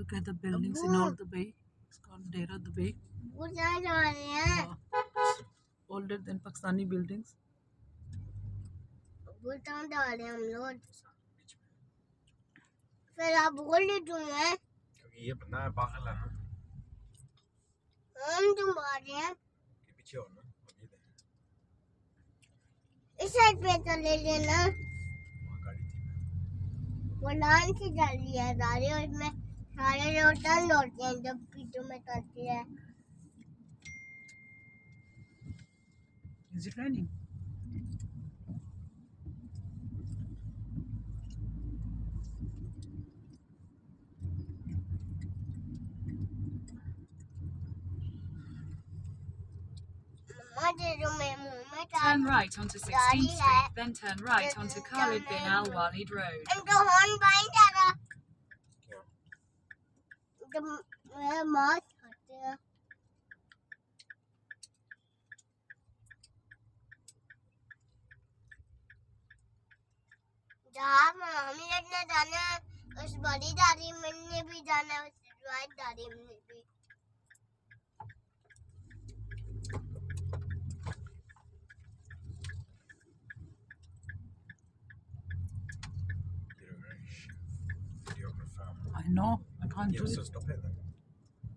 Look at the buildings in all the bay. It's called Dera Dubai. Wow. It's older than Pakistani buildings. फिर आप बोल रहे तुम्हें क्योंकि ये बंदा है पागल है ना हम तुम आ रहे हैं कि पीछे हो ना अभी दे इस साइड पे चले लेना वहाँ गाड़ी थी वो लाइन से चल रही है गाड़ी और इसमें सारे लोग टर्न होते हैं जब पीछे में चलती है Is it raining? Turn right onto 16th Street, then turn right onto Khalid bin Al Walid Road. इनका हॉर्न बाई जाना क्या जब मेरा मार्च खाते हैं जहाँ हमें लगना जाना है उस बड़ी दादी में भी जाना है उस राइट दादी में भी you're a very videographer I know. I can't yeah do so it. stop it then